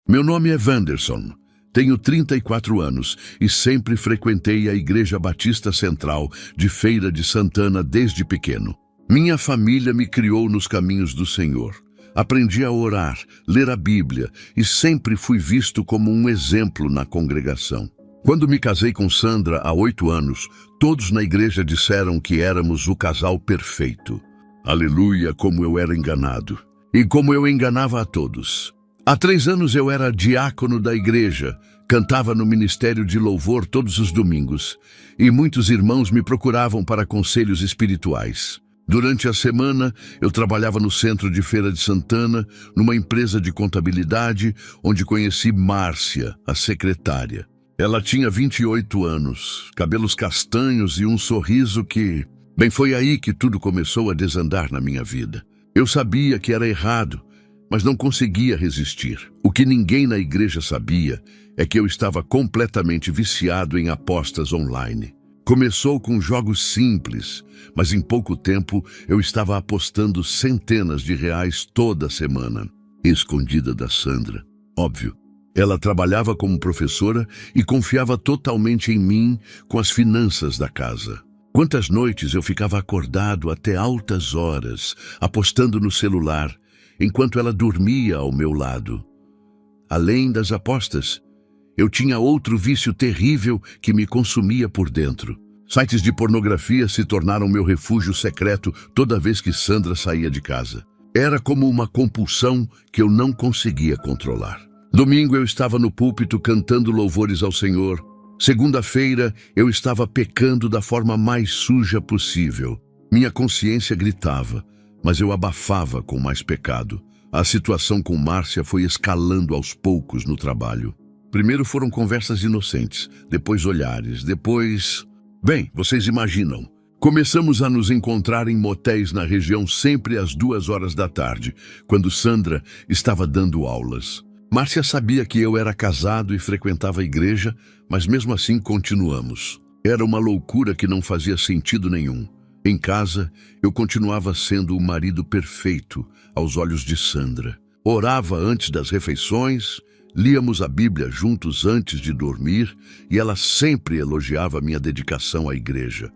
Meu nome é Wanderson. Tenho 34 anos e sempre frequentei a Igreja Batista Central de Feira de Santana desde pequeno. Minha família me criou nos caminhos do Senhor. Aprendi a orar, ler a Bíblia e sempre fui visto como um exemplo na congregação. Quando me casei com Sandra há 8 anos, todos na igreja disseram que éramos o casal perfeito. Aleluia, como eu era enganado. E como eu enganava a todos. Há 3 anos eu era diácono da igreja, cantava no ministério de louvor todos os domingos, e muitos irmãos me procuravam para conselhos espirituais. Durante a semana, eu trabalhava no centro de Feira de Santana, numa empresa de contabilidade, onde conheci Márcia, a secretária. Ela tinha 28 anos, cabelos castanhos e um sorriso que... Bem, foi aí que tudo começou a desandar na minha vida. Eu sabia que era errado, mas não conseguia resistir. O que ninguém na igreja sabia é que eu estava completamente viciado em apostas online. Começou com jogos simples, mas em pouco tempo eu estava apostando centenas de reais toda semana, escondida da Sandra. Óbvio, ela trabalhava como professora e confiava totalmente em mim com as finanças da casa. Quantas noites eu ficava acordado até altas horas, apostando no celular, enquanto ela dormia ao meu lado. Além das apostas, eu tinha outro vício terrível que me consumia por dentro. Sites de pornografia se tornaram meu refúgio secreto toda vez que Sandra saía de casa. Era como uma compulsão que eu não conseguia controlar. Domingo eu estava no púlpito cantando louvores ao Senhor. Segunda-feira eu estava pecando da forma mais suja possível. Minha consciência gritava, mas eu abafava com mais pecado. A situação com Márcia foi escalando aos poucos no trabalho. Primeiro foram conversas inocentes, depois olhares, depois... Bem, vocês imaginam. Começamos a nos encontrar em motéis na região sempre às 2 horas da tarde, quando Sandra estava dando aulas. Márcia sabia que eu era casado e frequentava a igreja, mas mesmo assim continuamos. Era uma loucura que não fazia sentido nenhum. Em casa, eu continuava sendo o marido perfeito aos olhos de Sandra. Orava antes das refeições, líamos a Bíblia juntos antes de dormir e ela sempre elogiava minha dedicação à igreja.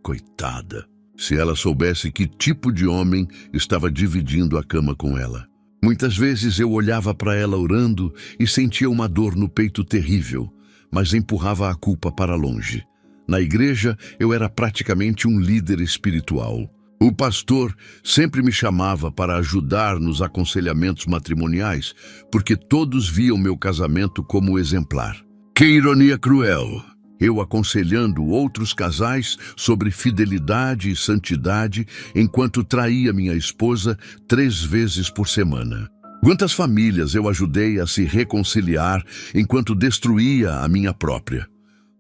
Coitada, se ela soubesse que tipo de homem estava dividindo a cama com ela. Muitas vezes eu olhava para ela orando e sentia uma dor no peito terrível, mas empurrava a culpa para longe. Na igreja, eu era praticamente um líder espiritual. O pastor sempre me chamava para ajudar nos aconselhamentos matrimoniais, porque todos viam meu casamento como exemplar. Que ironia cruel! Eu aconselhando outros casais sobre fidelidade e santidade, enquanto traía minha esposa 3 vezes por semana. Quantas famílias eu ajudei a se reconciliar enquanto destruía a minha própria.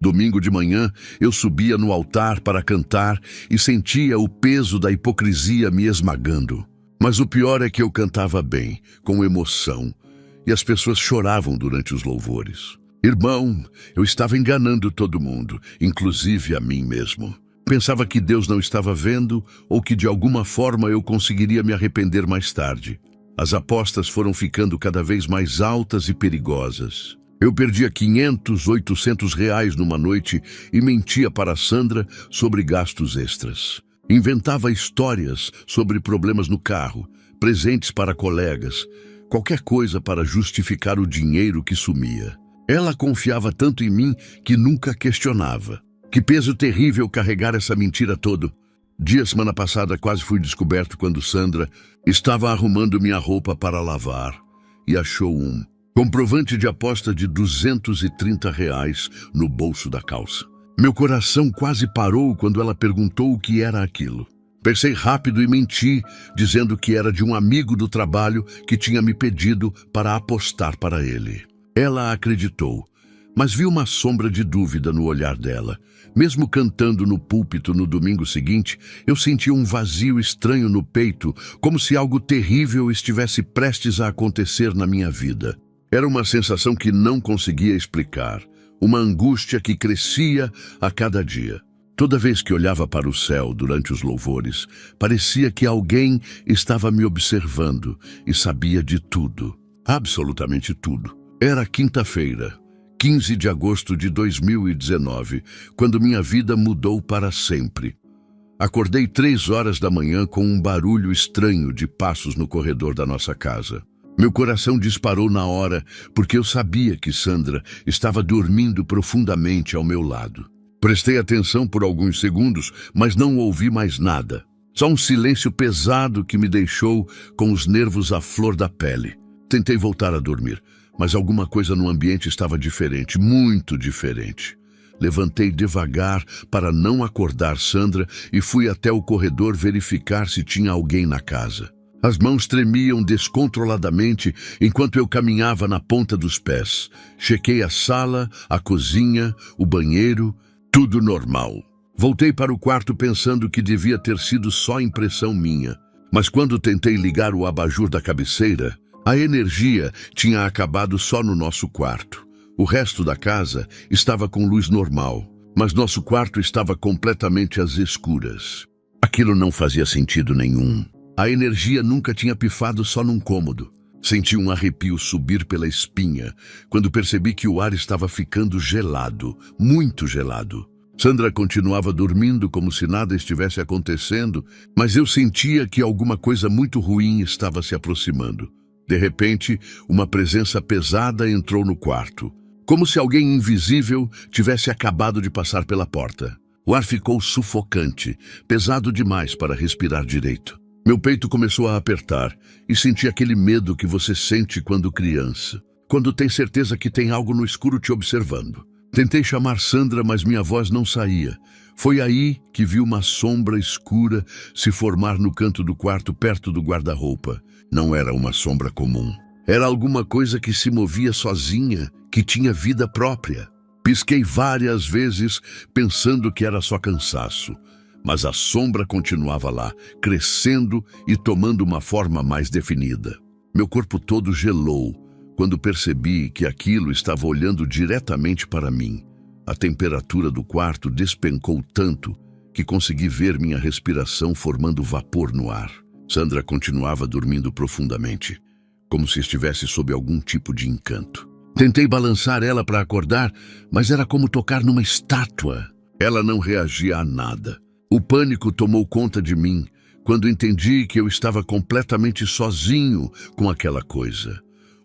Domingo de manhã, eu subia no altar para cantar e sentia o peso da hipocrisia me esmagando. Mas o pior é que eu cantava bem, com emoção, e as pessoas choravam durante os louvores. Irmão, eu estava enganando todo mundo, inclusive a mim mesmo. Pensava que Deus não estava vendo ou que de alguma forma eu conseguiria me arrepender mais tarde. As apostas foram ficando cada vez mais altas e perigosas. Eu perdia 500, 800 reais numa noite e mentia para Sandra sobre gastos extras. Inventava histórias sobre problemas no carro, presentes para colegas, qualquer coisa para justificar o dinheiro que sumia. Ela confiava tanto em mim que nunca questionava. Que peso terrível carregar essa mentira toda. Semana passada quase fui descoberto quando Sandra estava arrumando minha roupa para lavar e achou um comprovante de aposta de 230 reais no bolso da calça. Meu coração quase parou quando ela perguntou o que era aquilo. Pensei rápido e menti, dizendo que era de um amigo do trabalho que tinha me pedido para apostar para ele. Ela acreditou, mas vi uma sombra de dúvida no olhar dela. Mesmo cantando no púlpito no domingo seguinte, eu sentia um vazio estranho no peito, como se algo terrível estivesse prestes a acontecer na minha vida. Era uma sensação que não conseguia explicar, uma angústia que crescia a cada dia. Toda vez que olhava para o céu durante os louvores, parecia que alguém estava me observando e sabia de tudo. Absolutamente tudo. Era quinta-feira, 15 de agosto de 2019, quando minha vida mudou para sempre. Acordei 3 horas da manhã com um barulho estranho de passos no corredor da nossa casa. Meu coração disparou na hora, porque eu sabia que Sandra estava dormindo profundamente ao meu lado. Prestei atenção por alguns segundos, mas não ouvi mais nada. Só um silêncio pesado que me deixou com os nervos à flor da pele. Tentei voltar a dormir, mas alguma coisa no ambiente estava diferente, muito diferente. Levantei devagar para não acordar Sandra e fui até o corredor verificar se tinha alguém na casa. As mãos tremiam descontroladamente enquanto eu caminhava na ponta dos pés. Chequei a sala, a cozinha, o banheiro, tudo normal. Voltei para o quarto pensando que devia ter sido só impressão minha. Mas quando tentei ligar o abajur da cabeceira, a energia tinha acabado só no nosso quarto. O resto da casa estava com luz normal, mas nosso quarto estava completamente às escuras. Aquilo não fazia sentido nenhum. A energia nunca tinha pifado só num cômodo. Senti um arrepio subir pela espinha quando percebi que o ar estava ficando gelado, muito gelado. Sandra continuava dormindo como se nada estivesse acontecendo, mas eu sentia que alguma coisa muito ruim estava se aproximando. De repente, uma presença pesada entrou no quarto, como se alguém invisível tivesse acabado de passar pela porta. O ar ficou sufocante, pesado demais para respirar direito. Meu peito começou a apertar e senti aquele medo que você sente quando criança, quando tem certeza que tem algo no escuro te observando. Tentei chamar Sandra, mas minha voz não saía. Foi aí que vi uma sombra escura se formar no canto do quarto perto do guarda-roupa. Não era uma sombra comum. Era alguma coisa que se movia sozinha, que tinha vida própria. Pisquei várias vezes, pensando que era só cansaço. Mas a sombra continuava lá, crescendo e tomando uma forma mais definida. Meu corpo todo gelou quando percebi que aquilo estava olhando diretamente para mim. A temperatura do quarto despencou tanto que consegui ver minha respiração formando vapor no ar. Sandra continuava dormindo profundamente, como se estivesse sob algum tipo de encanto. Tentei balançar ela para acordar, mas era como tocar numa estátua. Ela não reagia a nada. O pânico tomou conta de mim quando entendi que eu estava completamente sozinho com aquela coisa.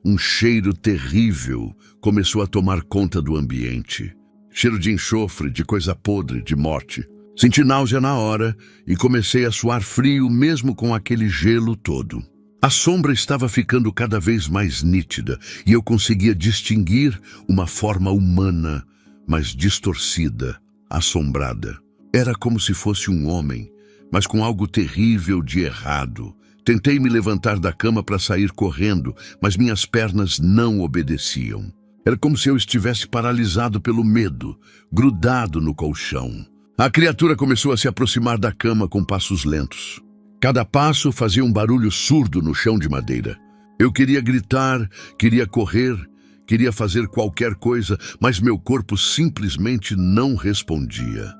Um cheiro terrível começou a tomar conta do ambiente. Cheiro de enxofre, de coisa podre, de morte. Senti náusea na hora e comecei a suar frio mesmo com aquele gelo todo. A sombra estava ficando cada vez mais nítida e eu conseguia distinguir uma forma humana, mas distorcida, assombrada. Era como se fosse um homem, mas com algo terrível de errado. Tentei me levantar da cama para sair correndo, mas minhas pernas não obedeciam. Era como se eu estivesse paralisado pelo medo, grudado no colchão. A criatura começou a se aproximar da cama com passos lentos. Cada passo fazia um barulho surdo no chão de madeira. Eu queria gritar, queria correr, queria fazer qualquer coisa, mas meu corpo simplesmente não respondia.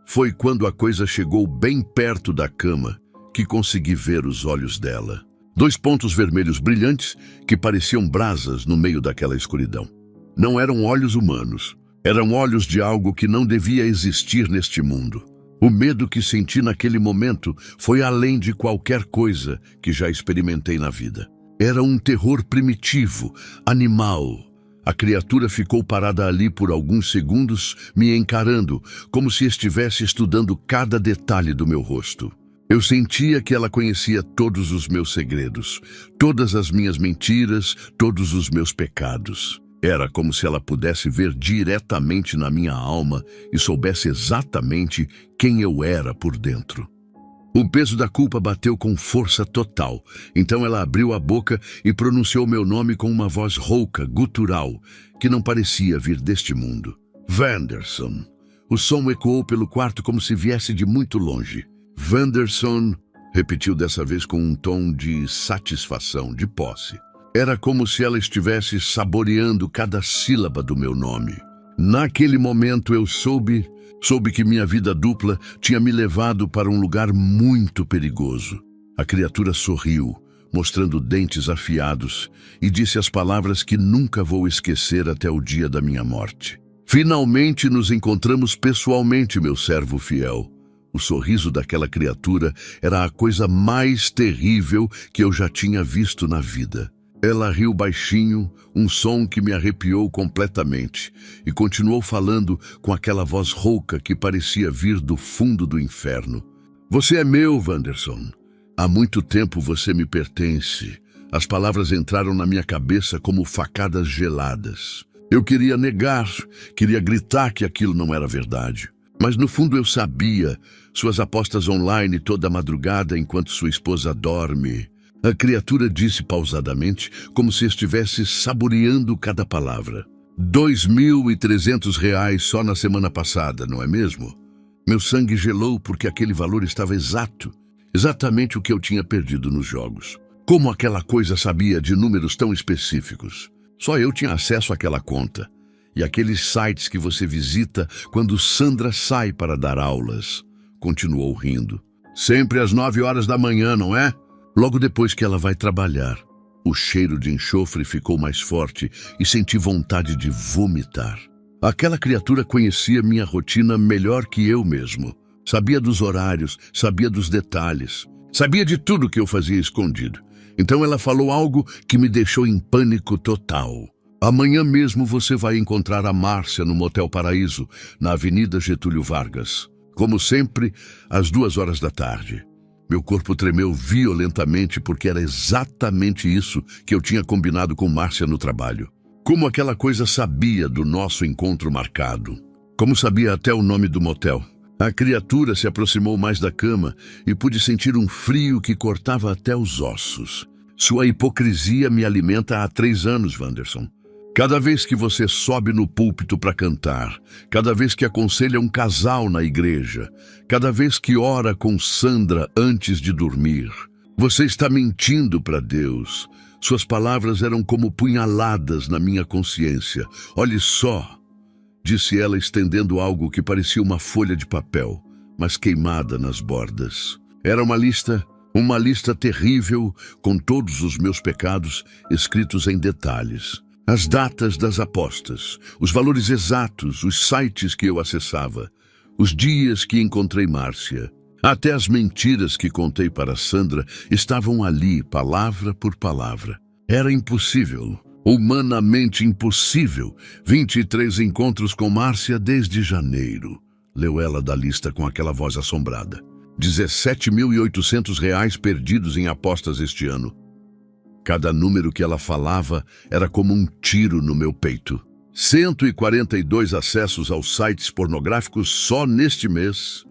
Foi quando a coisa chegou bem perto da cama que consegui ver os olhos dela. 2 pontos vermelhos brilhantes que pareciam brasas no meio daquela escuridão. Não eram olhos humanos. Eram olhos de algo que não devia existir neste mundo. O medo que senti naquele momento foi além de qualquer coisa que já experimentei na vida. Era um terror primitivo, animal. A criatura ficou parada ali por alguns segundos, me encarando, como se estivesse estudando cada detalhe do meu rosto. Eu sentia que ela conhecia todos os meus segredos, todas as minhas mentiras, todos os meus pecados. Era como se ela pudesse ver diretamente na minha alma e soubesse exatamente quem eu era por dentro. O peso da culpa bateu com força total, então ela abriu a boca e pronunciou meu nome com uma voz rouca, gutural, que não parecia vir deste mundo. Vanderson. O som ecoou pelo quarto como se viesse de muito longe. Vanderson, repetiu dessa vez com um tom de satisfação, de posse. Era como se ela estivesse saboreando cada sílaba do meu nome. Naquele momento eu soube que minha vida dupla tinha me levado para um lugar muito perigoso. A criatura sorriu, mostrando dentes afiados, e disse as palavras que nunca vou esquecer até o dia da minha morte. Finalmente nos encontramos pessoalmente, meu servo fiel. O sorriso daquela criatura era a coisa mais terrível que eu já tinha visto na vida. Ela riu baixinho, um som que me arrepiou completamente, e continuou falando com aquela voz rouca que parecia vir do fundo do inferno. Você é meu, Wanderson. Há muito tempo você me pertence. As palavras entraram na minha cabeça como facadas geladas. Eu queria negar, queria gritar que aquilo não era verdade. Mas no fundo eu sabia, suas apostas online toda madrugada enquanto sua esposa dorme. A criatura disse pausadamente, como se estivesse saboreando cada palavra. R$ 2.300 só na semana passada, não é mesmo? Meu sangue gelou porque aquele valor estava exato, exatamente o que eu tinha perdido nos jogos. Como aquela coisa sabia de números tão específicos? Só eu tinha acesso àquela conta. E aqueles sites que você visita quando Sandra sai para dar aulas. Continuou rindo. Sempre às 9 horas da manhã, não é? Logo depois que ela vai trabalhar. O cheiro de enxofre ficou mais forte e senti vontade de vomitar. Aquela criatura conhecia minha rotina melhor que eu mesmo. Sabia dos horários, sabia dos detalhes. Sabia de tudo que eu fazia escondido. Então ela falou algo que me deixou em pânico total. Amanhã mesmo você vai encontrar a Márcia no Motel Paraíso, na Avenida Getúlio Vargas. Como sempre, às 2 horas da tarde. Meu corpo tremeu violentamente porque era exatamente isso que eu tinha combinado com Márcia no trabalho. Como aquela coisa sabia do nosso encontro marcado. Como sabia até o nome do motel. A criatura se aproximou mais da cama e pude sentir um frio que cortava até os ossos. Sua hipocrisia me alimenta há 3 anos, Wanderson. Cada vez que você sobe no púlpito para cantar, cada vez que aconselha um casal na igreja, cada vez que ora com Sandra antes de dormir, você está mentindo para Deus. Suas palavras eram como punhaladas na minha consciência. Olhe só, disse ela estendendo algo que parecia uma folha de papel, mas queimada nas bordas. Era uma lista terrível com todos os meus pecados escritos em detalhes. As datas das apostas, os valores exatos, os sites que eu acessava, os dias que encontrei Márcia. Até as mentiras que contei para Sandra estavam ali, palavra por palavra. Era impossível, humanamente impossível, 23 encontros com Márcia desde janeiro. Leu ela da lista com aquela voz assombrada. R$ 17.800 perdidos em apostas este ano. Cada número que ela falava era como um tiro no meu peito. 142 acessos aos sites pornográficos só neste mês.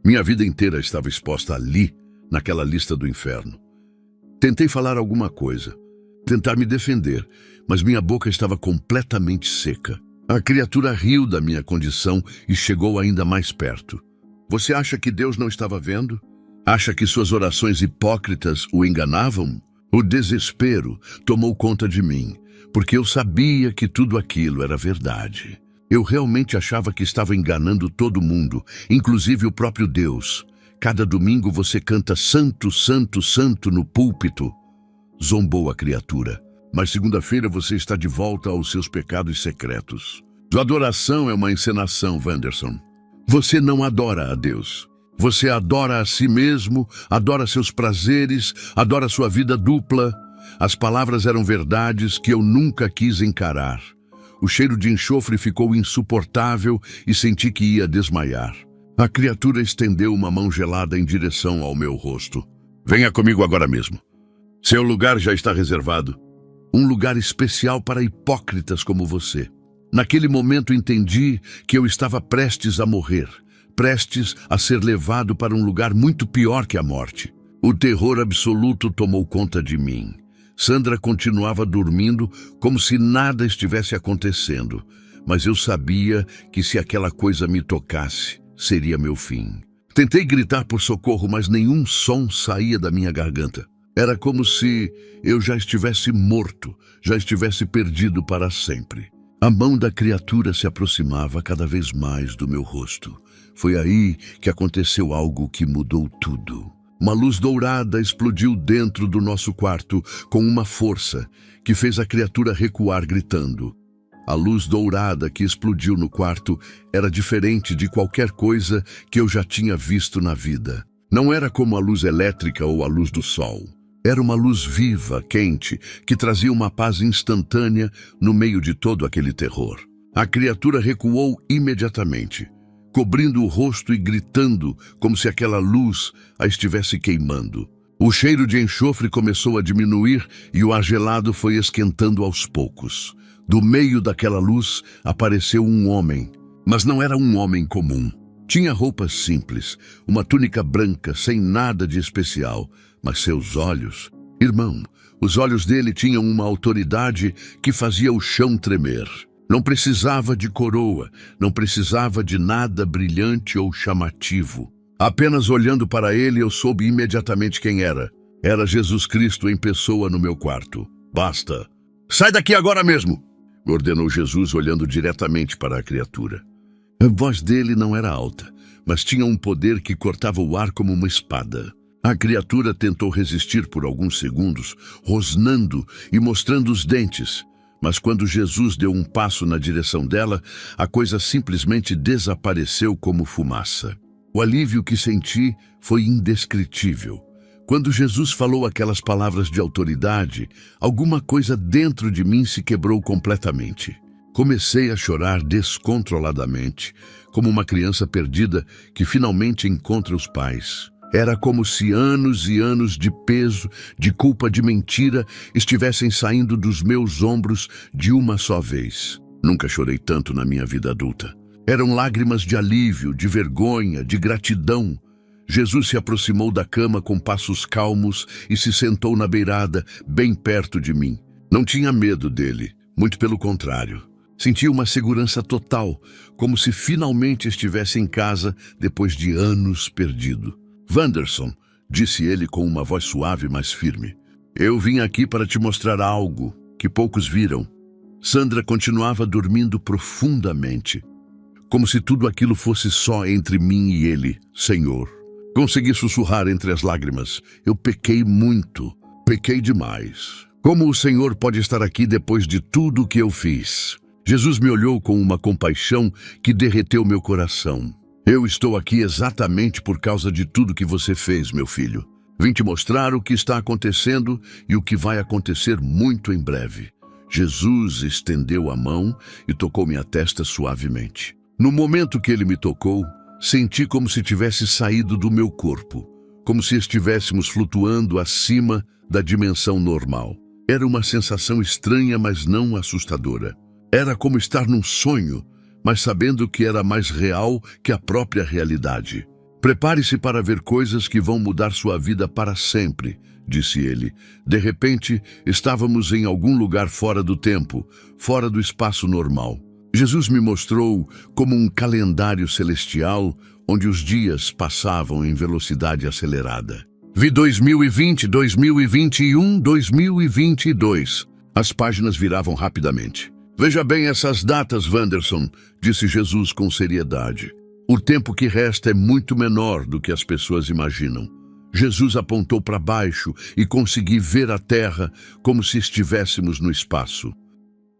Minha vida inteira estava exposta ali, naquela lista do inferno. Tentei falar alguma coisa, tentar me defender, mas minha boca estava completamente seca. A criatura riu da minha condição e chegou ainda mais perto. Você acha que Deus não estava vendo? Acha que suas orações hipócritas o enganavam? O desespero tomou conta de mim, porque eu sabia que tudo aquilo era verdade. Eu realmente achava que estava enganando todo mundo, inclusive o próprio Deus. Cada domingo você canta Santo, Santo, Santo no púlpito. Zombou a criatura. Mas segunda-feira você está de volta aos seus pecados secretos. Sua adoração é uma encenação, Wanderson. Você não adora a Deus. Você adora a si mesmo, adora seus prazeres, adora sua vida dupla. As palavras eram verdades que eu nunca quis encarar. O cheiro de enxofre ficou insuportável e senti que ia desmaiar. A criatura estendeu uma mão gelada em direção ao meu rosto. Venha comigo agora mesmo. Seu lugar já está reservado. Um lugar especial para hipócritas como você. Naquele momento entendi que eu estava prestes a morrer. Prestes a ser levado para um lugar muito pior que a morte. O terror absoluto tomou conta de mim. Sandra continuava dormindo como se nada estivesse acontecendo, mas eu sabia que se aquela coisa me tocasse, seria meu fim. Tentei gritar por socorro, mas nenhum som saía da minha garganta. Era como se eu já estivesse morto, já estivesse perdido para sempre. A mão da criatura se aproximava cada vez mais do meu rosto. Foi aí que aconteceu algo que mudou tudo. Uma luz dourada explodiu dentro do nosso quarto com uma força que fez a criatura recuar gritando. A luz dourada que explodiu no quarto era diferente de qualquer coisa que eu já tinha visto na vida. Não era como a luz elétrica ou a luz do sol. Era uma luz viva, quente, que trazia uma paz instantânea no meio de todo aquele terror. A criatura recuou imediatamente, cobrindo o rosto e gritando como se aquela luz a estivesse queimando. O cheiro de enxofre começou a diminuir e o ar gelado foi esquentando aos poucos. Do meio daquela luz apareceu um homem, mas não era um homem comum. Tinha roupas simples, uma túnica branca, sem nada de especial, mas seus olhos... Irmão, os olhos dele tinham uma autoridade que fazia o chão tremer. Não precisava de coroa, não precisava de nada brilhante ou chamativo. Apenas olhando para ele eu soube imediatamente quem era. Era Jesus Cristo em pessoa no meu quarto. Basta. Sai daqui agora mesmo! Ordenou Jesus olhando diretamente para a criatura. A voz dele não era alta, mas tinha um poder que cortava o ar como uma espada. A criatura tentou resistir por alguns segundos, rosnando e mostrando os dentes. Mas quando Jesus deu um passo na direção dela, a coisa simplesmente desapareceu como fumaça. O alívio que senti foi indescritível. Quando Jesus falou aquelas palavras de autoridade, alguma coisa dentro de mim se quebrou completamente. Comecei a chorar descontroladamente, como uma criança perdida que finalmente encontra os pais. Era como se anos e anos de peso, de culpa, de mentira, estivessem saindo dos meus ombros de uma só vez. Nunca chorei tanto na minha vida adulta. Eram lágrimas de alívio, de vergonha, de gratidão. Jesus se aproximou da cama com passos calmos e se sentou na beirada, bem perto de mim. Não tinha medo dele, muito pelo contrário. Sentia uma segurança total, como se finalmente estivesse em casa depois de anos perdido. Wanderson, disse ele com uma voz suave, mas firme. Eu vim aqui para te mostrar algo que poucos viram. Sandra continuava dormindo profundamente, como se tudo aquilo fosse só entre mim e ele, Senhor. Consegui sussurrar entre as lágrimas. Eu pequei muito, pequei demais. Como o Senhor pode estar aqui depois de tudo o que eu fiz? Jesus me olhou com uma compaixão que derreteu meu coração. Eu estou aqui exatamente por causa de tudo que você fez, meu filho. Vim te mostrar o que está acontecendo e o que vai acontecer muito em breve. Jesus estendeu a mão e tocou minha testa suavemente. No momento que ele me tocou, senti como se tivesse saído do meu corpo, como se estivéssemos flutuando acima da dimensão normal. Era uma sensação estranha, mas não assustadora. Era como estar num sonho, mas sabendo que era mais real que a própria realidade. Prepare-se para ver coisas que vão mudar sua vida para sempre, disse ele. De repente, estávamos em algum lugar fora do tempo, fora do espaço normal. Jesus me mostrou como um calendário celestial onde os dias passavam em velocidade acelerada. Vi 2020, 2021, 2022. As páginas viravam rapidamente. Veja bem essas datas, Wanderson, disse Jesus com seriedade. O tempo que resta é muito menor do que as pessoas imaginam. Jesus apontou para baixo e consegui ver a terra como se estivéssemos no espaço.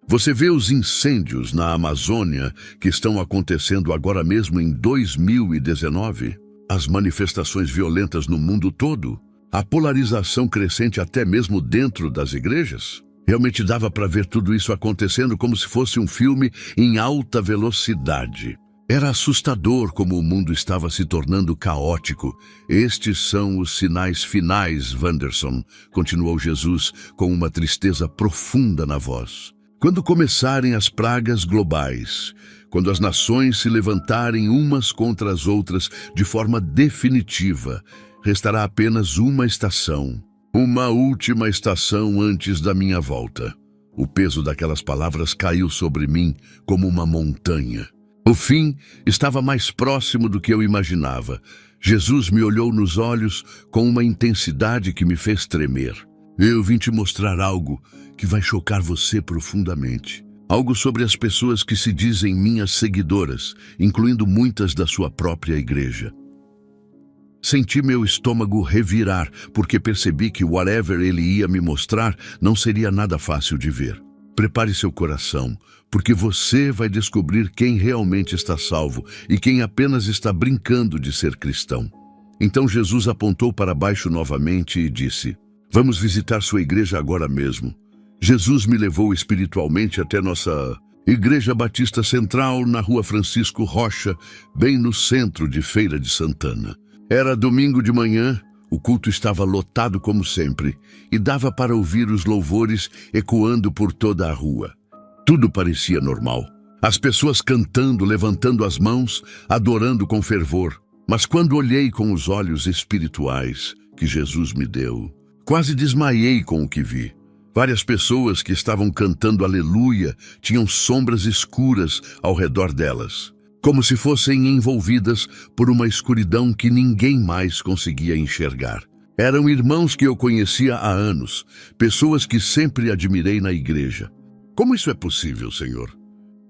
Você vê os incêndios na Amazônia que estão acontecendo agora mesmo em 2019? As manifestações violentas no mundo todo? A polarização crescente até mesmo dentro das igrejas? Realmente dava para ver tudo isso acontecendo como se fosse um filme em alta velocidade. Era assustador como o mundo estava se tornando caótico. Estes são os sinais finais, Wanderson, continuou Jesus com uma tristeza profunda na voz. Quando começarem as pragas globais, quando as nações se levantarem umas contra as outras de forma definitiva, restará apenas uma estação. Uma última estação antes da minha volta. O peso daquelas palavras caiu sobre mim como uma montanha. O fim estava mais próximo do que eu imaginava. Jesus me olhou nos olhos com uma intensidade que me fez tremer. Eu vim te mostrar algo que vai chocar você profundamente. Algo sobre as pessoas que se dizem minhas seguidoras, incluindo muitas da sua própria igreja. Senti meu estômago revirar, porque percebi que whatever ele ia me mostrar não seria nada fácil de ver. Prepare seu coração, porque você vai descobrir quem realmente está salvo e quem apenas está brincando de ser cristão. Então Jesus apontou para baixo novamente e disse: "Vamos visitar sua igreja agora mesmo." Jesus me levou espiritualmente até nossa Igreja Batista Central, na Rua Francisco Rocha, bem no centro de Feira de Santana. Era domingo de manhã, o culto estava lotado como sempre, e dava para ouvir os louvores ecoando por toda a rua. Tudo parecia normal. As pessoas cantando, levantando as mãos, adorando com fervor. Mas quando olhei com os olhos espirituais que Jesus me deu, quase desmaiei com o que vi. Várias pessoas que estavam cantando aleluia tinham sombras escuras ao redor delas, como se fossem envolvidas por uma escuridão que ninguém mais conseguia enxergar. Eram irmãos que eu conhecia há anos, pessoas que sempre admirei na igreja. "Como isso é possível, Senhor?"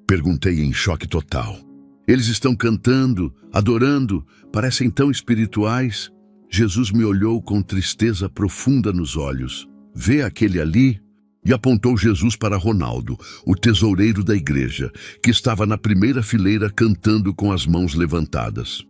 Perguntei em choque total. "Eles estão cantando, adorando, parecem tão espirituais." Jesus me olhou com tristeza profunda nos olhos. "Vê aquele ali?" E apontou Jesus para Ronaldo, o tesoureiro da igreja, que estava na primeira fileira cantando com as mãos levantadas.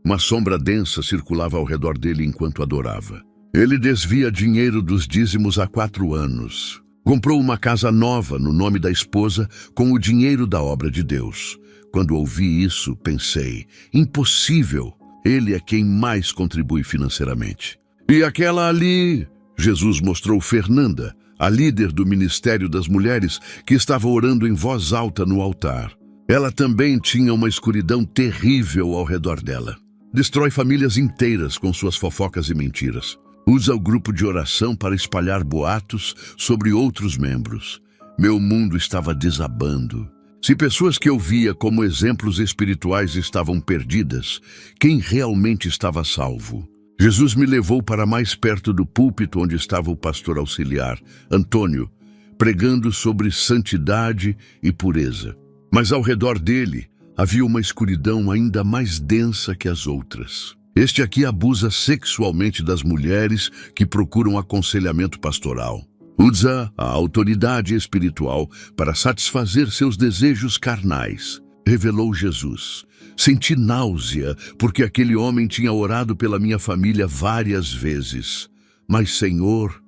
Uma sombra densa circulava ao redor dele enquanto adorava. Ele desvia dinheiro dos dízimos há 4 anos. Comprou uma casa nova no nome da esposa com o dinheiro da obra de Deus. Quando ouvi isso, pensei: impossível! Ele é quem mais contribui financeiramente. "E aquela ali?" Jesus mostrou Fernanda, a líder do Ministério das Mulheres, que estava orando em voz alta no altar. Ela também tinha uma escuridão terrível ao redor dela. Destrói famílias inteiras com suas fofocas e mentiras. Usa o grupo de oração para espalhar boatos sobre outros membros. Meu mundo estava desabando. Se pessoas que eu via como exemplos espirituais estavam perdidas, quem realmente estava salvo? Jesus me levou para mais perto do púlpito onde estava o pastor auxiliar, Antônio, pregando sobre santidade e pureza. Mas ao redor dele havia uma escuridão ainda mais densa que as outras. Este aqui abusa sexualmente das mulheres que procuram aconselhamento pastoral. Usa a autoridade espiritual para satisfazer seus desejos carnais, revelou Jesus. Senti náusea, porque aquele homem tinha orado pela minha família várias vezes. "Mas, Senhor,"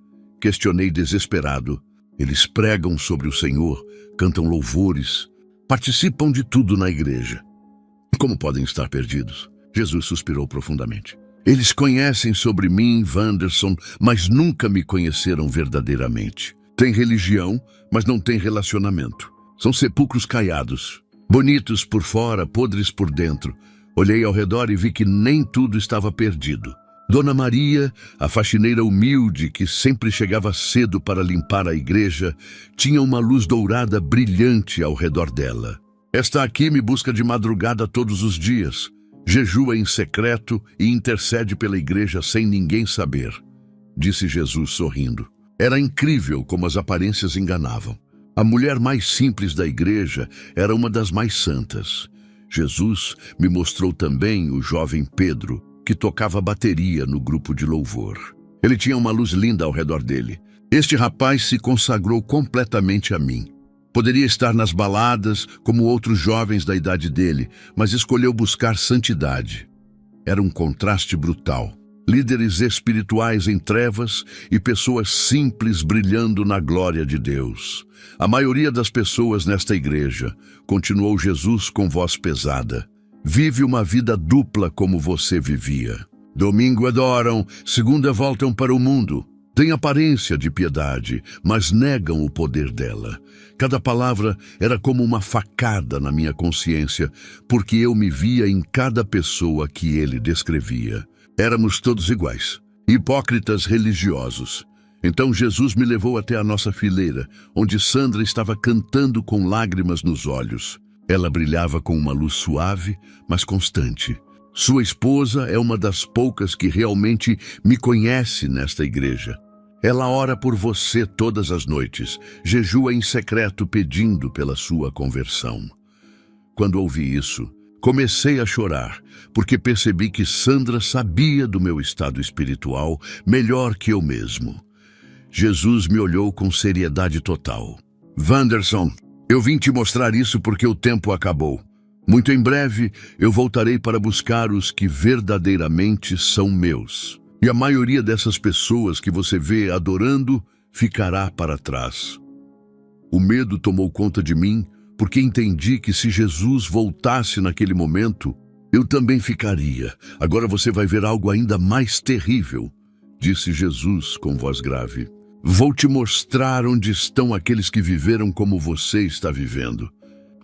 questionei desesperado, "eles pregam sobre o Senhor, cantam louvores, participam de tudo na igreja. Como podem estar perdidos?" Jesus suspirou profundamente. "Eles conhecem sobre mim, Wanderson, mas nunca me conheceram verdadeiramente. Têm religião, mas não têm relacionamento. São sepulcros caiados. Bonitos por fora, podres por dentro." Olhei ao redor e vi que nem tudo estava perdido. Dona Maria, a faxineira humilde que sempre chegava cedo para limpar a igreja, tinha uma luz dourada brilhante ao redor dela. "Esta aqui me busca de madrugada todos os dias. Jejua em secreto e intercede pela igreja sem ninguém saber", disse Jesus sorrindo. Era incrível como as aparências enganavam. A mulher mais simples da igreja era uma das mais santas. Jesus me mostrou também o jovem Pedro, que tocava bateria no grupo de louvor. Ele tinha uma luz linda ao redor dele. Este rapaz se consagrou completamente a mim. Poderia estar nas baladas, como outros jovens da idade dele, mas escolheu buscar santidade. Era um contraste brutal. Líderes espirituais em trevas e pessoas simples brilhando na glória de Deus. A maioria das pessoas nesta igreja, continuou Jesus com voz pesada, vive uma vida dupla como você vivia. Domingo adoram, segunda voltam para o mundo. Têm aparência de piedade, mas negam o poder dela. Cada palavra era como uma facada na minha consciência, porque eu me via em cada pessoa que ele descrevia. Éramos todos iguais, hipócritas religiosos. Então Jesus me levou até a nossa fileira, onde Sandra estava cantando com lágrimas nos olhos. Ela brilhava com uma luz suave, mas constante. Sua esposa é uma das poucas que realmente me conhece nesta igreja. Ela ora por você todas as noites, jejua em secreto pedindo pela sua conversão. Quando ouvi isso, Comecei a chorar, porque percebi que Sandra sabia do meu estado espiritual melhor que eu mesmo. Jesus me olhou com seriedade total. Wanderson, eu vim te mostrar isso porque o tempo acabou. Muito em breve, eu voltarei para buscar os que verdadeiramente são meus. E a maioria dessas pessoas que você vê adorando ficará para trás. O medo tomou conta de mim, porque entendi que se Jesus voltasse naquele momento, eu também ficaria. Agora você vai ver algo ainda mais terrível, disse Jesus com voz grave. Vou te mostrar onde estão aqueles que viveram como você está vivendo.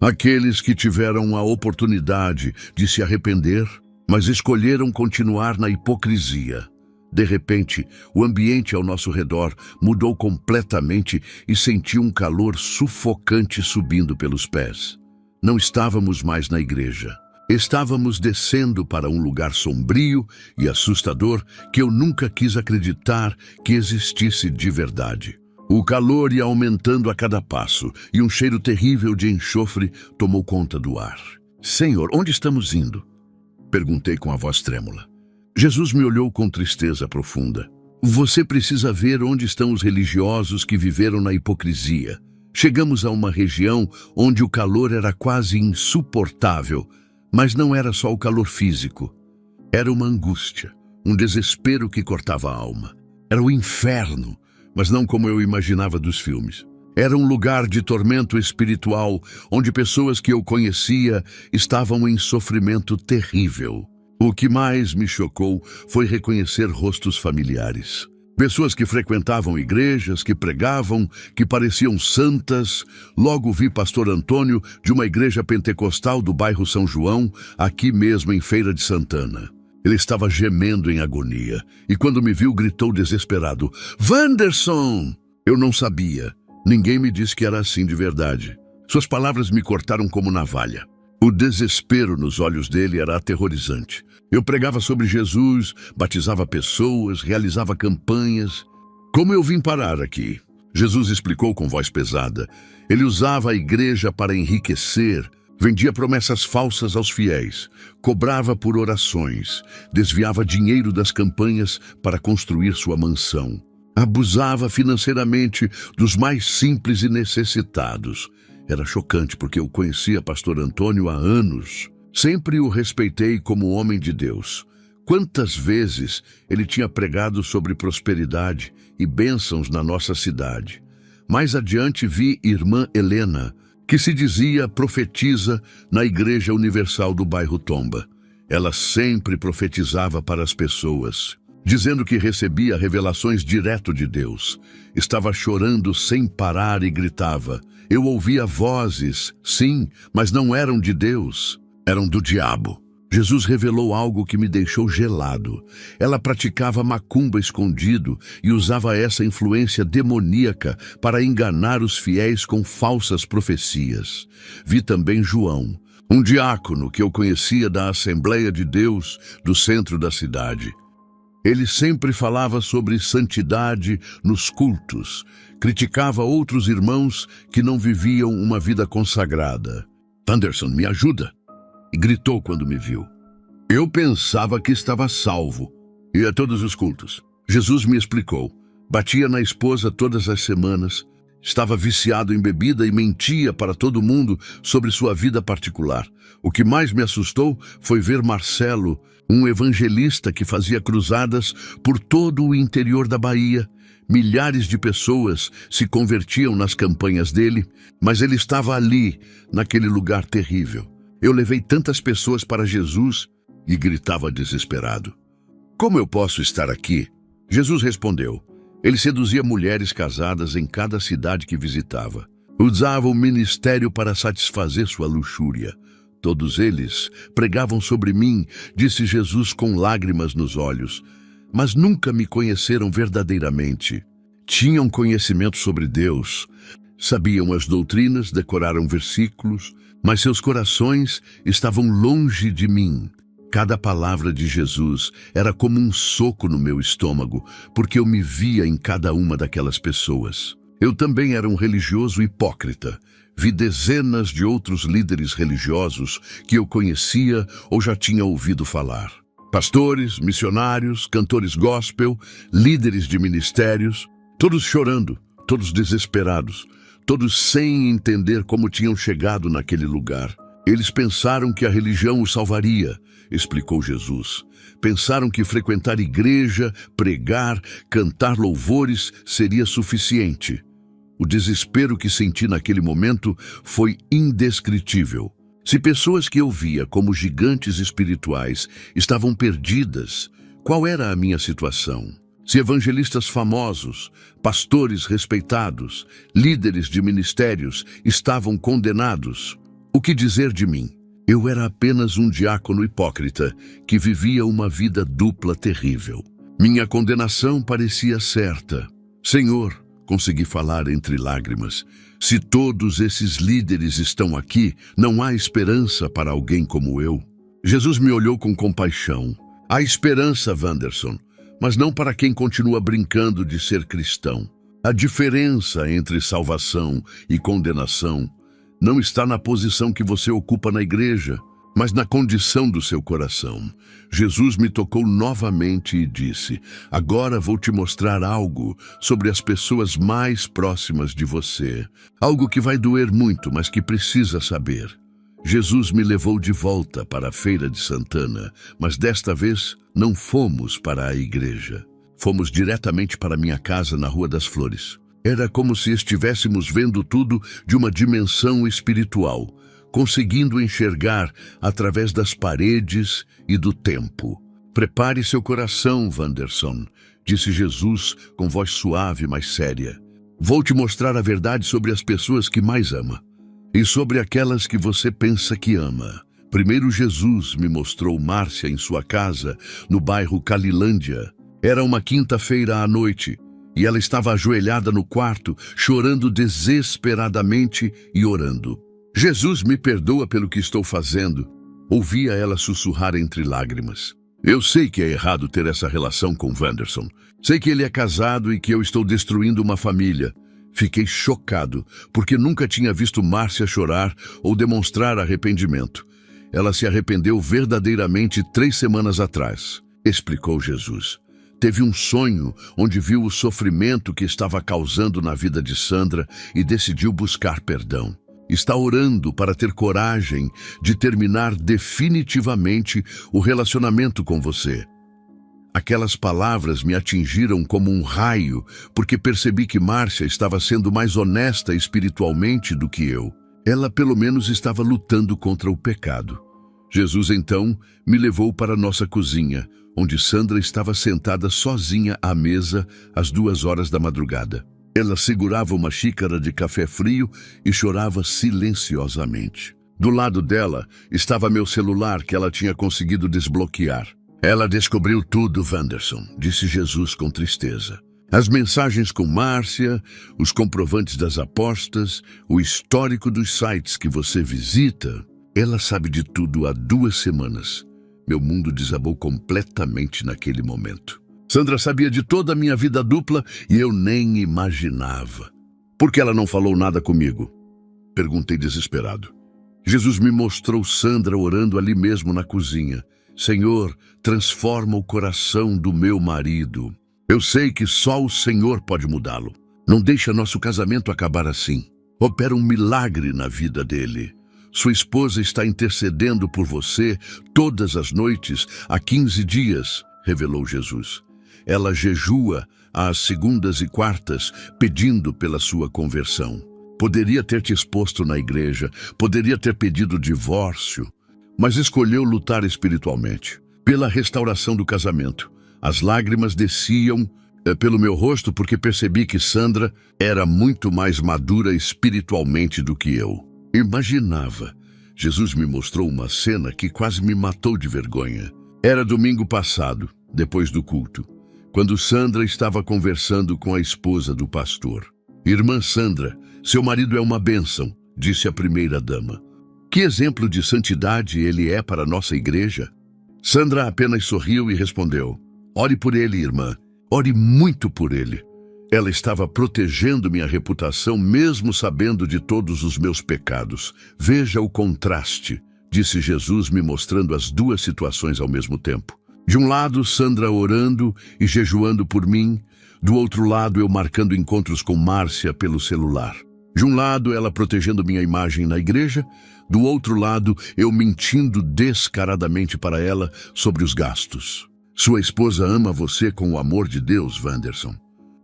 Aqueles que tiveram a oportunidade de se arrepender, mas escolheram continuar na hipocrisia. De repente, o ambiente ao nosso redor mudou completamente e senti um calor sufocante subindo pelos pés. Não estávamos mais na igreja. Estávamos descendo para um lugar sombrio e assustador que eu nunca quis acreditar que existisse de verdade. O calor ia aumentando a cada passo e um cheiro terrível de enxofre tomou conta do ar. Senhor, onde estamos indo? Perguntei com a voz trêmula. Jesus me olhou com tristeza profunda. Você precisa ver onde estão os religiosos que viveram na hipocrisia. Chegamos a uma região onde o calor era quase insuportável, mas não era só o calor físico. Era uma angústia, um desespero que cortava a alma. Era o inferno, mas não como eu imaginava dos filmes. Era um lugar de tormento espiritual, onde pessoas que eu conhecia estavam em sofrimento terrível. O que mais me chocou foi reconhecer rostos familiares. Pessoas que frequentavam igrejas, que pregavam, que pareciam santas. Logo vi pastor Antônio de uma igreja pentecostal do bairro São João, aqui mesmo em Feira de Santana. Ele estava gemendo em agonia e quando me viu gritou desesperado, Wanderson! Eu não sabia. Ninguém me disse que era assim de verdade. Suas palavras me cortaram como navalha. O desespero nos olhos dele era aterrorizante. Eu pregava sobre Jesus, batizava pessoas, realizava campanhas. Como eu vim parar aqui? Jesus explicou com voz pesada. Ele usava a igreja para enriquecer, vendia promessas falsas aos fiéis, cobrava por orações, desviava dinheiro das campanhas para construir sua mansão. Abusava financeiramente dos mais simples e necessitados. Era chocante porque eu conhecia pastor Antônio há anos. Sempre o respeitei como homem de Deus. Quantas vezes ele tinha pregado sobre prosperidade e bênçãos na nossa cidade. Mais adiante vi irmã Helena, que se dizia profetisa na Igreja Universal do bairro Tomba. Ela sempre profetizava para as pessoas, dizendo que recebia revelações direto de Deus. Estava chorando sem parar e gritava. Eu ouvia vozes, sim, mas não eram de Deus, eram do diabo. Jesus revelou algo que me deixou gelado. Ela praticava macumba escondido e usava essa influência demoníaca para enganar os fiéis com falsas profecias. Vi também João, um diácono que eu conhecia da Assembleia de Deus do centro da cidade. Ele sempre falava sobre santidade nos cultos, criticava outros irmãos que não viviam uma vida consagrada. Wanderson, me ajuda! E gritou quando me viu. Eu pensava que estava salvo. Ia a todos os cultos. Jesus me explicou. Batia na esposa todas as semanas. Estava viciado em bebida e mentia para todo mundo sobre sua vida particular. O que mais me assustou foi ver Marcelo, um evangelista que fazia cruzadas por todo o interior da Bahia. Milhares de pessoas se convertiam nas campanhas dele, mas ele estava ali, naquele lugar terrível. Eu levei tantas pessoas para Jesus e gritava desesperado. Como eu posso estar aqui? Jesus respondeu. Ele seduzia mulheres casadas em cada cidade que visitava. Usava o ministério para satisfazer sua luxúria. Todos eles pregavam sobre mim, disse Jesus com lágrimas nos olhos, mas nunca me conheceram verdadeiramente. Tinham conhecimento sobre Deus, sabiam as doutrinas, decoraram versículos, mas seus corações estavam longe de mim. Cada palavra de Jesus era como um soco no meu estômago, porque eu me via em cada uma daquelas pessoas. Eu também era um religioso hipócrita. Vi dezenas de outros líderes religiosos que eu conhecia ou já tinha ouvido falar. Pastores, missionários, cantores gospel, líderes de ministérios, todos chorando, todos desesperados, todos sem entender como tinham chegado naquele lugar. Eles pensaram que a religião os salvaria, explicou Jesus. Pensaram que frequentar igreja, pregar, cantar louvores seria suficiente. O desespero que senti naquele momento foi indescritível. Se pessoas que eu via como gigantes espirituais estavam perdidas, qual era a minha situação? Se evangelistas famosos, pastores respeitados, líderes de ministérios estavam condenados, o que dizer de mim? Eu era apenas um diácono hipócrita que vivia uma vida dupla terrível. Minha condenação parecia certa. Senhor, consegui falar entre lágrimas, se todos esses líderes estão aqui, não há esperança para alguém como eu. Jesus me olhou com compaixão. Há esperança, Wanderson, mas não para quem continua brincando de ser cristão. A diferença entre salvação e condenação não está na posição que você ocupa na igreja, mas na condição do seu coração. Jesus me tocou novamente e disse: agora vou te mostrar algo sobre as pessoas mais próximas de você. Algo que vai doer muito, mas que precisa saber. Jesus me levou de volta para a Feira de Santana, mas desta vez não fomos para a igreja. Fomos diretamente para minha casa na Rua das Flores. Era como se estivéssemos vendo tudo de uma dimensão espiritual, conseguindo enxergar através das paredes e do tempo. Prepare seu coração, Wanderson, disse Jesus com voz suave, mas séria. Vou te mostrar a verdade sobre as pessoas que mais ama e sobre aquelas que você pensa que ama. Primeiro Jesus me mostrou Márcia em sua casa, no bairro Calilândia. Era uma quinta-feira à noite e ela estava ajoelhada no quarto, chorando desesperadamente e orando. Jesus, me perdoa pelo que estou fazendo, ouvia ela sussurrar entre lágrimas. Eu sei que é errado ter essa relação com Wanderson. Sei que ele é casado e que eu estou destruindo uma família. Fiquei chocado, porque nunca tinha visto Márcia chorar ou demonstrar arrependimento. Ela se arrependeu verdadeiramente 3 semanas atrás, explicou Jesus. Teve um sonho onde viu o sofrimento que estava causando na vida de Sandra e decidiu buscar perdão. Está orando para ter coragem de terminar definitivamente o relacionamento com você. Aquelas palavras me atingiram como um raio, porque percebi que Márcia estava sendo mais honesta espiritualmente do que eu. Ela pelo menos estava lutando contra o pecado. Jesus então me levou para nossa cozinha, onde Sandra estava sentada sozinha à mesa às 2 horas da madrugada. Ela segurava uma xícara de café frio e chorava silenciosamente. Do lado dela estava meu celular que ela tinha conseguido desbloquear. Ela descobriu tudo, Wanderson, disse Jesus com tristeza. As mensagens com Márcia, os comprovantes das apostas, o histórico dos sites que você visita. Ela sabe de tudo há 2 semanas. Meu mundo desabou completamente naquele momento. Sandra sabia de toda a minha vida dupla e eu nem imaginava. Por que ela não falou nada comigo? Perguntei desesperado. Jesus me mostrou Sandra orando ali mesmo na cozinha. Senhor, transforma o coração do meu marido. Eu sei que só o Senhor pode mudá-lo. Não deixa nosso casamento acabar assim. Opera um milagre na vida dele. Sua esposa está intercedendo por você todas as noites há 15 dias, revelou Jesus. Ela jejua às segundas e quartas, pedindo pela sua conversão. Poderia ter te exposto na igreja, poderia ter pedido divórcio, mas escolheu lutar espiritualmente, pela restauração do casamento. As lágrimas desciam pelo meu rosto porque percebi que Sandra era muito mais madura espiritualmente do que eu. Imaginava. Jesus me mostrou uma cena que quase me matou de vergonha. Era domingo passado, depois do culto, quando Sandra estava conversando com a esposa do pastor. Irmã Sandra, seu marido é uma bênção, disse a primeira-dama. Que exemplo de santidade ele é para a nossa igreja? Sandra apenas sorriu e respondeu: ore por ele, irmã. Ore muito por ele. Ela estava protegendo minha reputação, mesmo sabendo de todos os meus pecados. Veja o contraste, disse Jesus, me mostrando as duas situações ao mesmo tempo. De um lado, Sandra orando e jejuando por mim. Do outro lado, eu marcando encontros com Márcia pelo celular. De um lado, ela protegendo minha imagem na igreja. Do outro lado, eu mentindo descaradamente para ela sobre os gastos. Sua esposa ama você com o amor de Deus, Wanderson.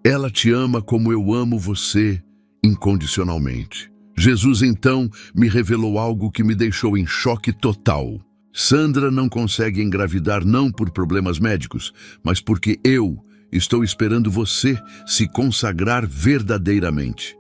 Ela te ama como eu amo você, incondicionalmente. Jesus, então, me revelou algo que me deixou em choque total. Sandra não consegue engravidar não por problemas médicos, mas porque eu estou esperando você se consagrar verdadeiramente.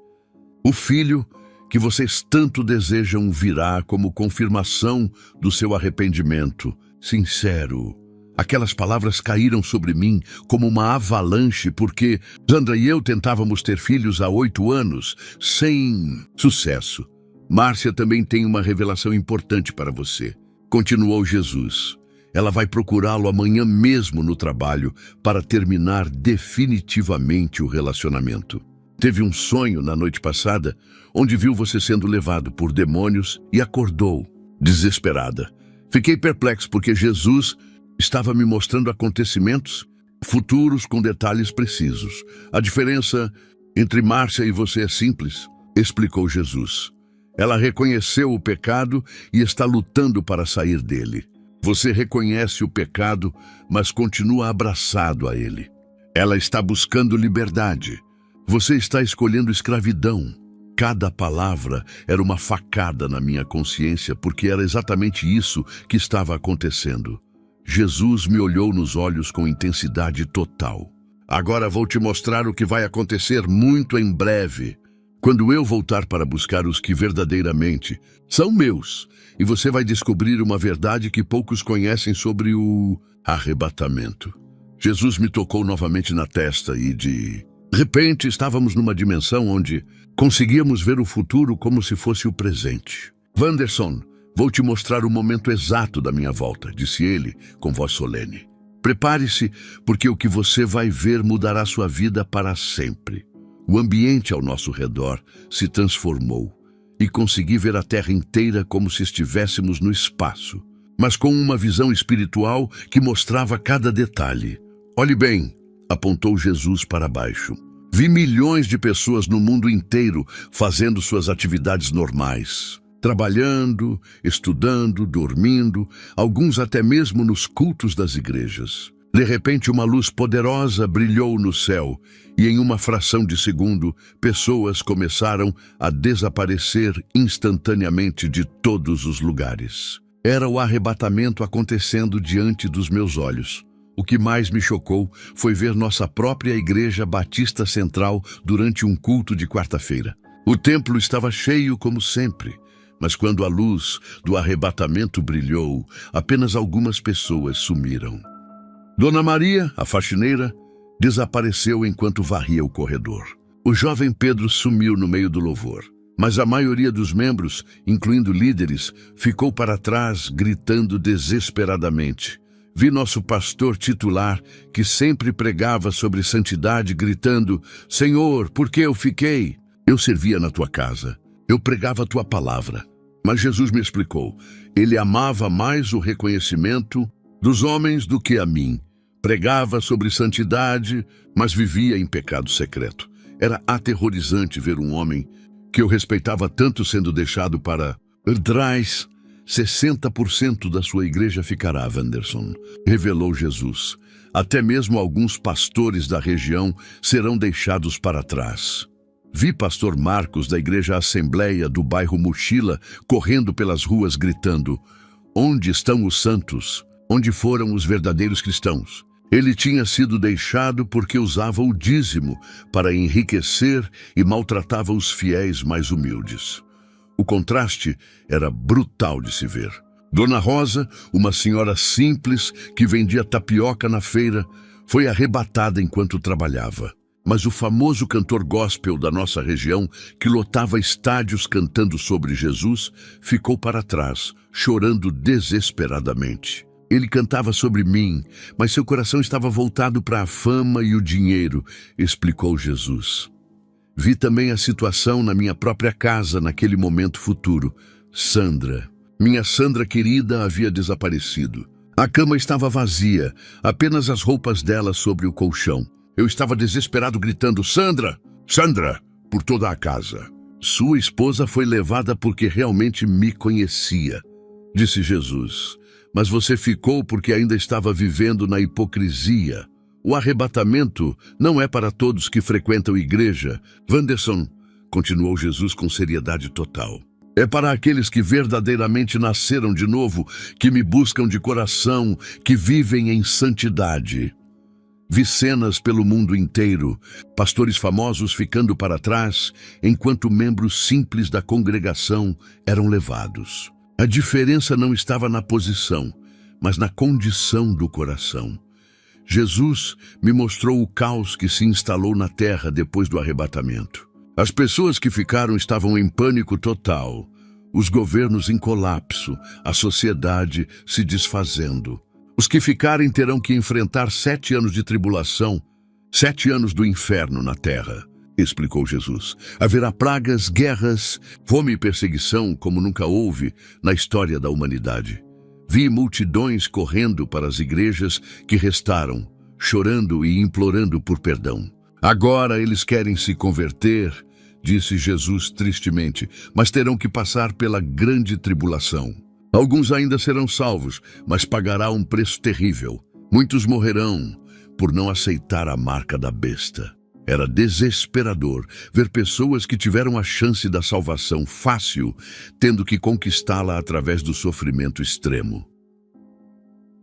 O filho que vocês tanto desejam virá como confirmação do seu arrependimento sincero. Aquelas palavras caíram sobre mim como uma avalanche porque Sandra e eu tentávamos ter filhos há 8 anos, sem sucesso. Márcia também tem uma revelação importante para você, continuou Jesus. Ela vai procurá-lo amanhã mesmo no trabalho para terminar definitivamente o relacionamento. Teve um sonho na noite passada onde viu você sendo levado por demônios e acordou, desesperada. Fiquei perplexo porque Jesus estava me mostrando acontecimentos futuros com detalhes precisos. A diferença entre Márcia e você é simples, explicou Jesus. Ela reconheceu o pecado e está lutando para sair dele. Você reconhece o pecado, mas continua abraçado a ele. Ela está buscando liberdade. Você está escolhendo escravidão. Cada palavra era uma facada na minha consciência, porque era exatamente isso que estava acontecendo. Jesus me olhou nos olhos com intensidade total. Agora vou te mostrar o que vai acontecer muito em breve. Quando eu voltar para buscar os que verdadeiramente são meus, e você vai descobrir uma verdade que poucos conhecem sobre o arrebatamento. Jesus me tocou novamente na testa e de repente estávamos numa dimensão onde conseguíamos ver o futuro como se fosse o presente. Wanderson, vou te mostrar o momento exato da minha volta, disse ele com voz solene. Prepare-se, porque o que você vai ver mudará sua vida para sempre. O ambiente ao nosso redor se transformou e consegui ver a Terra inteira como se estivéssemos no espaço, mas com uma visão espiritual que mostrava cada detalhe. Olhe bem, apontou Jesus para baixo. Vi milhões de pessoas no mundo inteiro fazendo suas atividades normais. Trabalhando, estudando, dormindo, alguns até mesmo nos cultos das igrejas. De repente, uma luz poderosa brilhou no céu e, em uma fração de segundo, pessoas começaram a desaparecer instantaneamente de todos os lugares. Era o arrebatamento acontecendo diante dos meus olhos. O que mais me chocou foi ver nossa própria Igreja Batista Central durante um culto de quarta-feira. O templo estava cheio como sempre. Mas quando a luz do arrebatamento brilhou, apenas algumas pessoas sumiram. Dona Maria, a faxineira, desapareceu enquanto varria o corredor. O jovem Pedro sumiu no meio do louvor, mas a maioria dos membros, incluindo líderes, ficou para trás gritando desesperadamente. Vi nosso pastor titular, que sempre pregava sobre santidade, gritando: Senhor, por que eu fiquei? Eu servia na tua casa. Eu pregava a tua palavra. Mas Jesus me explicou. Ele amava mais o reconhecimento dos homens do que a mim. Pregava sobre santidade, mas vivia em pecado secreto. Era aterrorizante ver um homem que eu respeitava tanto sendo deixado para trás. 60% da sua igreja ficará, Wanderson, revelou Jesus. Até mesmo alguns pastores da região serão deixados para trás. Vi pastor Marcos da Igreja Assembleia do bairro Mochila correndo pelas ruas gritando: Onde estão os santos? Onde foram os verdadeiros cristãos? Ele tinha sido deixado porque usava o dízimo para enriquecer e maltratava os fiéis mais humildes. O contraste era brutal de se ver. Dona Rosa, uma senhora simples que vendia tapioca na feira, foi arrebatada enquanto trabalhava. Mas o famoso cantor gospel da nossa região, que lotava estádios cantando sobre Jesus, ficou para trás, chorando desesperadamente. Ele cantava sobre mim, mas seu coração estava voltado para a fama e o dinheiro, explicou Jesus. Vi também a situação na minha própria casa naquele momento futuro. Sandra, minha Sandra querida, havia desaparecido. A cama estava vazia, apenas as roupas dela sobre o colchão. Eu estava desesperado gritando, Sandra! Sandra! Por toda a casa. Sua esposa foi levada porque realmente me conhecia, disse Jesus. Mas você ficou porque ainda estava vivendo na hipocrisia. O arrebatamento não é para todos que frequentam igreja. Wanderson, continuou Jesus com seriedade total. É para aqueles que verdadeiramente nasceram de novo, que me buscam de coração, que vivem em santidade. Vi cenas pelo mundo inteiro, pastores famosos ficando para trás, enquanto membros simples da congregação eram levados. A diferença não estava na posição, mas na condição do coração. Jesus me mostrou o caos que se instalou na terra depois do arrebatamento. As pessoas que ficaram estavam em pânico total, os governos em colapso, a sociedade se desfazendo. Os que ficarem terão que enfrentar 7 anos de tribulação, 7 anos do inferno na terra, explicou Jesus. Haverá pragas, guerras, fome e perseguição como nunca houve na história da humanidade. Vi multidões correndo para as igrejas que restaram, chorando e implorando por perdão. Agora eles querem se converter, disse Jesus tristemente, mas terão que passar pela grande tribulação. Alguns ainda serão salvos, mas pagará um preço terrível. Muitos morrerão por não aceitar a marca da besta. Era desesperador ver pessoas que tiveram a chance da salvação fácil, tendo que conquistá-la através do sofrimento extremo.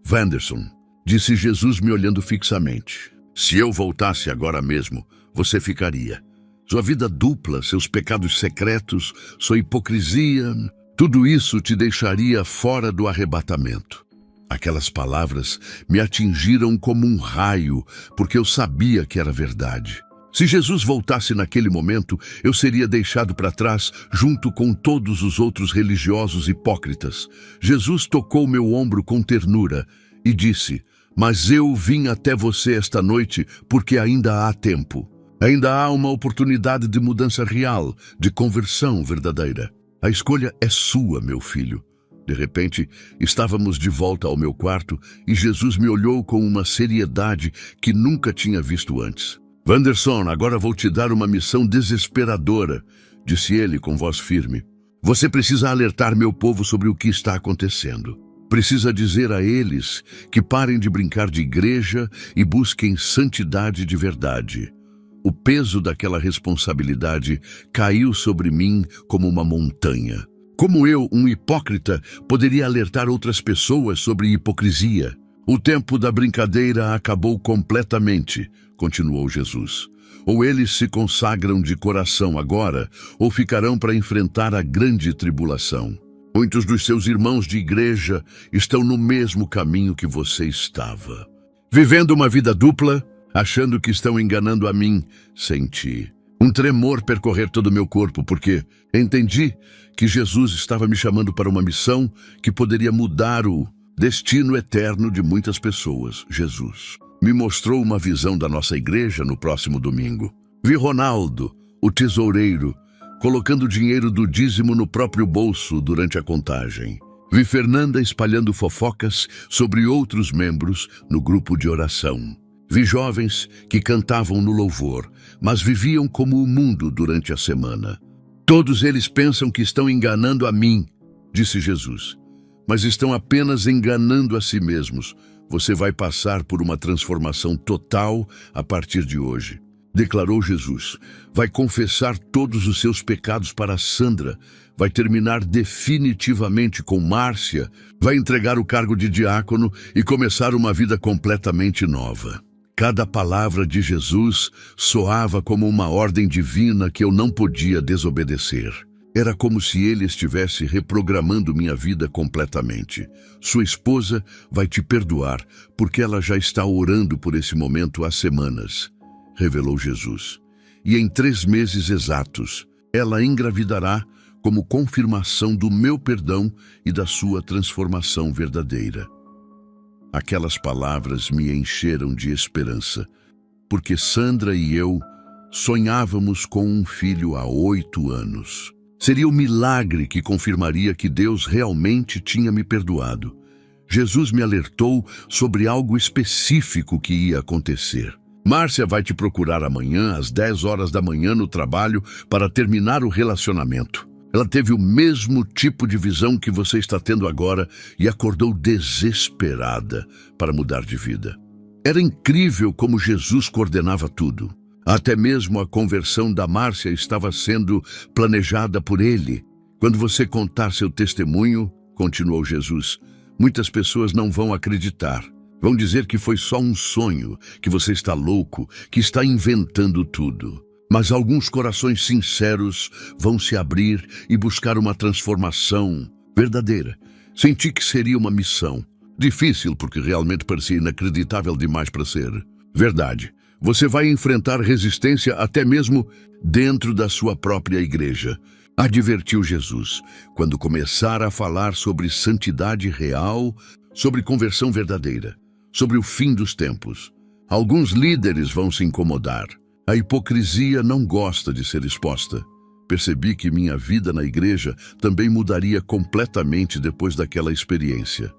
Wanderson, disse Jesus me olhando fixamente. Se eu voltasse agora mesmo, você ficaria. Sua vida dupla, seus pecados secretos, sua hipocrisia, tudo isso te deixaria fora do arrebatamento. Aquelas palavras me atingiram como um raio, porque eu sabia que era verdade. Se Jesus voltasse naquele momento, eu seria deixado para trás junto com todos os outros religiosos hipócritas. Jesus tocou meu ombro com ternura e disse, mas eu vim até você esta noite porque ainda há tempo. Ainda há uma oportunidade de mudança real, de conversão verdadeira. A escolha é sua, meu filho. De repente, estávamos de volta ao meu quarto e Jesus me olhou com uma seriedade que nunca tinha visto antes. Wanderson, agora vou te dar uma missão desesperadora, disse ele com voz firme. Você precisa alertar meu povo sobre o que está acontecendo. Precisa dizer a eles que parem de brincar de igreja e busquem santidade de verdade. O peso daquela responsabilidade caiu sobre mim como uma montanha. Como eu, um hipócrita, poderia alertar outras pessoas sobre hipocrisia? O tempo da brincadeira acabou completamente, continuou Jesus. Ou eles se consagram de coração agora, ou ficarão para enfrentar a grande tribulação. Muitos dos seus irmãos de igreja estão no mesmo caminho que você estava. Vivendo uma vida dupla, achando que estão enganando a mim, senti um tremor percorrer todo o meu corpo, porque entendi que Jesus estava me chamando para uma missão que poderia mudar o destino eterno de muitas pessoas. Jesus me mostrou uma visão da nossa igreja no próximo domingo. Vi Ronaldo, o tesoureiro, colocando o dinheiro do dízimo no próprio bolso durante a contagem. Vi Fernanda espalhando fofocas sobre outros membros no grupo de oração. Vi jovens que cantavam no louvor, mas viviam como o mundo durante a semana. Todos eles pensam que estão enganando a mim, disse Jesus, mas estão apenas enganando a si mesmos. Você vai passar por uma transformação total a partir de hoje, declarou Jesus. Vai confessar todos os seus pecados para Sandra, vai terminar definitivamente com Márcia, vai entregar o cargo de diácono e começar uma vida completamente nova. Cada palavra de Jesus soava como uma ordem divina que eu não podia desobedecer. Era como se ele estivesse reprogramando minha vida completamente. Sua esposa vai te perdoar, porque ela já está orando por esse momento há semanas, revelou Jesus. E em 3 meses exatos, ela engravidará como confirmação do meu perdão e da sua transformação verdadeira. Aquelas palavras me encheram de esperança, porque Sandra e eu sonhávamos com um filho há 8 anos. Seria o milagre que confirmaria que Deus realmente tinha me perdoado. Jesus me alertou sobre algo específico que ia acontecer. Márcia vai te procurar amanhã às 10 horas da manhã no trabalho para terminar o relacionamento. Ela teve o mesmo tipo de visão que você está tendo agora e acordou desesperada para mudar de vida. Era incrível como Jesus coordenava tudo. Até mesmo a conversão da Márcia estava sendo planejada por ele. Quando você contar seu testemunho, continuou Jesus, muitas pessoas não vão acreditar. Vão dizer que foi só um sonho, que você está louco, que está inventando tudo. Mas alguns corações sinceros vão se abrir e buscar uma transformação verdadeira. Senti que seria uma missão. Difícil, porque realmente parecia inacreditável demais para ser verdade. Você vai enfrentar resistência até mesmo dentro da sua própria igreja. Advertiu Jesus, quando começar a falar sobre santidade real, sobre conversão verdadeira, sobre o fim dos tempos. Alguns líderes vão se incomodar. A hipocrisia não gosta de ser exposta. Percebi que minha vida na igreja também mudaria completamente depois daquela experiência.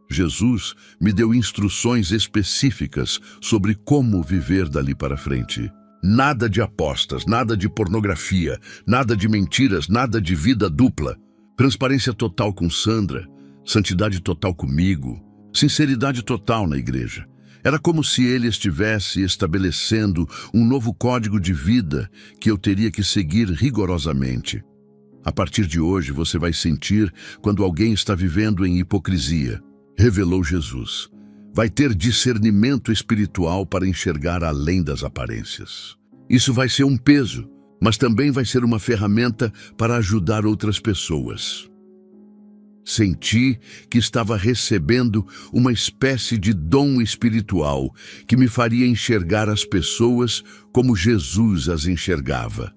Jesus me deu instruções específicas sobre como viver dali para frente. Nada de apostas, nada de pornografia, nada de mentiras, nada de vida dupla. Transparência total com Sandra, santidade total comigo, sinceridade total na igreja. Era como se ele estivesse estabelecendo um novo código de vida que eu teria que seguir rigorosamente. A partir de hoje você vai sentir quando alguém está vivendo em hipocrisia, revelou Jesus. Vai ter discernimento espiritual para enxergar além das aparências. Isso vai ser um peso, mas também vai ser uma ferramenta para ajudar outras pessoas. Senti que estava recebendo uma espécie de dom espiritual que me faria enxergar as pessoas como Jesus as enxergava.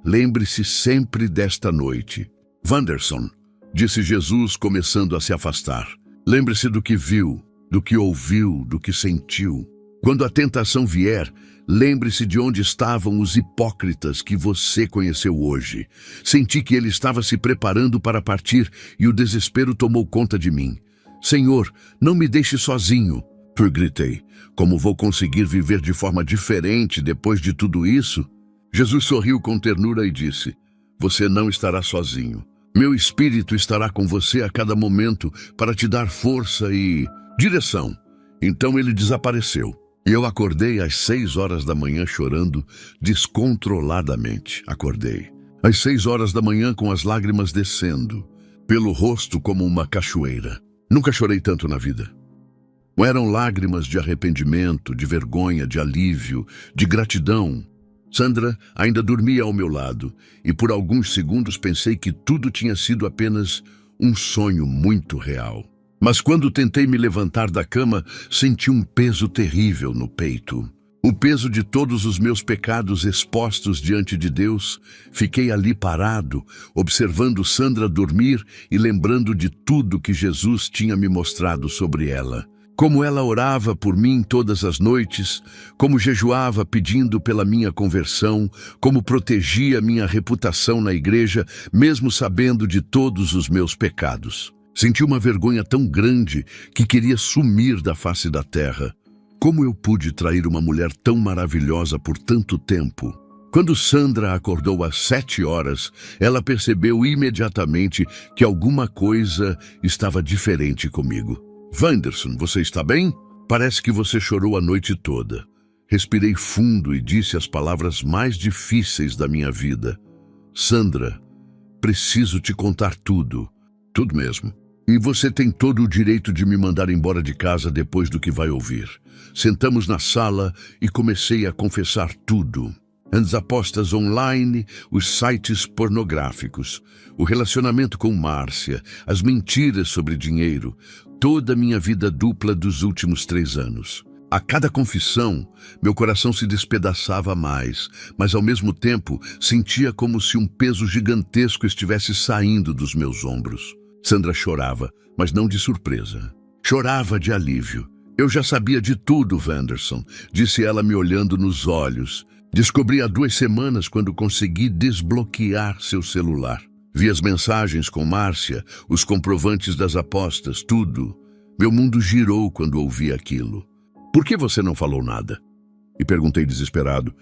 Lembre-se sempre desta noite. Wanderson, disse Jesus começando a se afastar. Lembre-se do que viu, do que ouviu, do que sentiu. Quando a tentação vier, lembre-se de onde estavam os hipócritas que você conheceu hoje. Senti que ele estava se preparando para partir e o desespero tomou conta de mim. Senhor, não me deixe sozinho, eu gritei. Como vou conseguir viver de forma diferente depois de tudo isso? Jesus sorriu com ternura e disse, você não estará sozinho. Meu espírito estará com você a cada momento para te dar força e direção. Então ele desapareceu. E eu acordei às 6 horas da manhã chorando descontroladamente. Acordei. Às 6 horas da manhã com as lágrimas descendo, pelo rosto como uma cachoeira. Nunca chorei tanto na vida. Eram lágrimas de arrependimento, de vergonha, de alívio, de gratidão. Sandra ainda dormia ao meu lado e por alguns segundos pensei que tudo tinha sido apenas um sonho muito real. Mas quando tentei me levantar da cama, senti um peso terrível no peito. O peso de todos os meus pecados expostos diante de Deus. Fiquei ali parado, observando Sandra dormir e lembrando de tudo que Jesus tinha me mostrado sobre ela. Como ela orava por mim todas as noites, como jejuava pedindo pela minha conversão, como protegia minha reputação na igreja, mesmo sabendo de todos os meus pecados. Senti uma vergonha tão grande que queria sumir da face da terra. Como eu pude trair uma mulher tão maravilhosa por tanto tempo? Quando Sandra acordou às 7 horas, ela percebeu imediatamente que alguma coisa estava diferente comigo. Wanderson, você está bem? Parece que você chorou a noite toda. Respirei fundo e disse as palavras mais difíceis da minha vida. Sandra, preciso te contar tudo. Tudo mesmo. E você tem todo o direito de me mandar embora de casa depois do que vai ouvir. Sentamos na sala e comecei a confessar tudo. As apostas online, os sites pornográficos, o relacionamento com Márcia, as mentiras sobre dinheiro, toda a minha vida dupla dos últimos 3 anos. A cada confissão, meu coração se despedaçava mais, mas ao mesmo tempo sentia como se um peso gigantesco estivesse saindo dos meus ombros. Sandra chorava, mas não de surpresa. Chorava de alívio. Eu já sabia de tudo, Wanderson, disse ela me olhando nos olhos. Descobri há 2 semanas quando consegui desbloquear seu celular. Vi as mensagens com Márcia, os comprovantes das apostas, tudo. Meu mundo girou quando ouvi aquilo. Por que você não falou nada? E perguntei desesperado.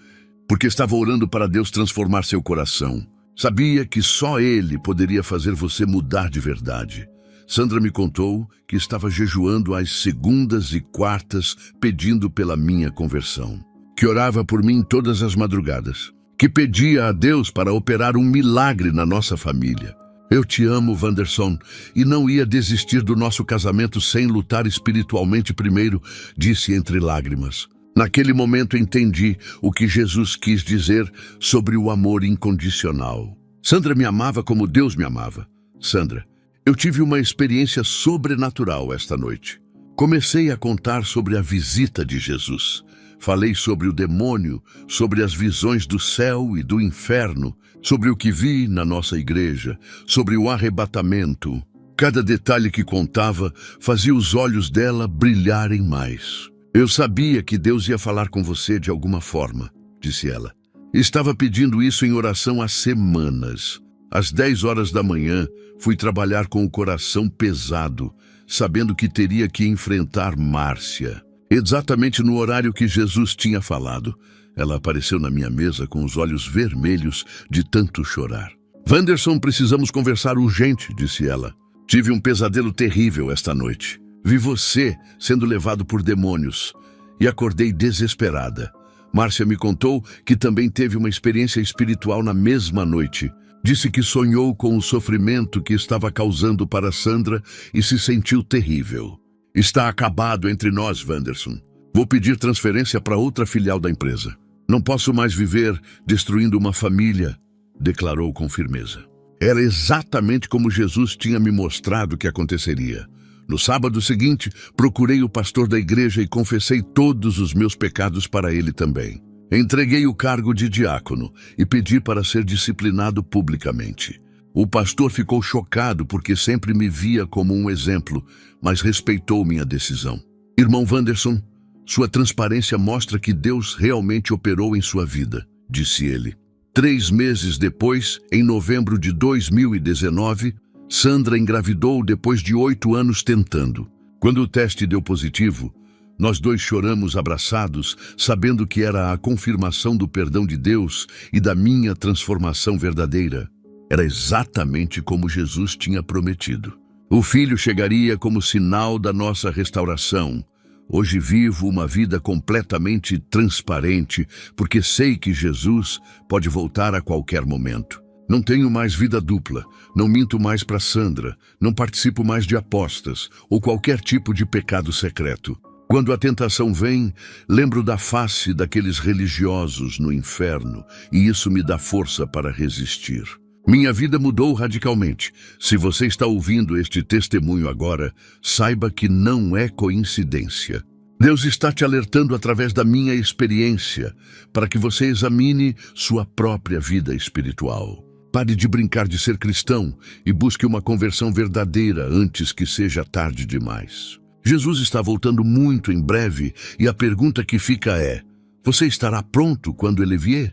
Porque estava orando para Deus transformar seu coração. Sabia que só Ele poderia fazer você mudar de verdade. Sandra me contou que estava jejuando às segundas e quartas pedindo pela minha conversão. Que orava por mim todas as madrugadas. Que pedia a Deus para operar um milagre na nossa família. Eu te amo, Wanderson, e não ia desistir do nosso casamento sem lutar espiritualmente primeiro, disse entre lágrimas. Naquele momento entendi o que Jesus quis dizer sobre o amor incondicional. Sandra me amava como Deus me amava. Sandra, eu tive uma experiência sobrenatural esta noite. Comecei a contar sobre a visita de Jesus. Falei sobre o demônio, sobre as visões do céu e do inferno, sobre o que vi na nossa igreja, sobre o arrebatamento. Cada detalhe que contava fazia os olhos dela brilharem mais. Eu sabia que Deus ia falar com você de alguma forma, disse ela. Estava pedindo isso em oração há semanas. Às 10 horas da manhã, fui trabalhar com o coração pesado, sabendo que teria que enfrentar Márcia. Exatamente no horário que Jesus tinha falado, ela apareceu na minha mesa com os olhos vermelhos de tanto chorar. Wanderson, precisamos conversar urgente, disse ela. Tive um pesadelo terrível esta noite. Vi você sendo levado por demônios e acordei desesperada. Márcia me contou que também teve uma experiência espiritual na mesma noite. Disse que sonhou com o sofrimento que estava causando para Sandra e se sentiu terrível. Está acabado entre nós, Wanderson. Vou pedir transferência para outra filial da empresa. Não posso mais viver destruindo uma família, declarou com firmeza. Era exatamente como Jesus tinha me mostrado que aconteceria. No sábado seguinte, procurei o pastor da igreja e confessei todos os meus pecados para ele também. Entreguei o cargo de diácono e pedi para ser disciplinado publicamente. O pastor ficou chocado porque sempre me via como um exemplo, mas respeitou minha decisão. Irmão Wanderson, sua transparência mostra que Deus realmente operou em sua vida, disse ele. 3 meses depois, em novembro de 2019, Sandra engravidou depois de 8 anos tentando. Quando o teste deu positivo, nós 2 choramos abraçados, sabendo que era a confirmação do perdão de Deus e da minha transformação verdadeira. Era exatamente como Jesus tinha prometido. O filho chegaria como sinal da nossa restauração. Hoje vivo uma vida completamente transparente, porque sei que Jesus pode voltar a qualquer momento. Não tenho mais vida dupla, não minto mais para Sandra, não participo mais de apostas ou qualquer tipo de pecado secreto. Quando a tentação vem, lembro da face daqueles religiosos no inferno e isso me dá força para resistir. Minha vida mudou radicalmente. Se você está ouvindo este testemunho agora, saiba que não é coincidência. Deus está te alertando através da minha experiência para que você examine sua própria vida espiritual. Pare de brincar de ser cristão e busque uma conversão verdadeira antes que seja tarde demais. Jesus está voltando muito em breve e a pergunta que fica é: você estará pronto quando ele vier?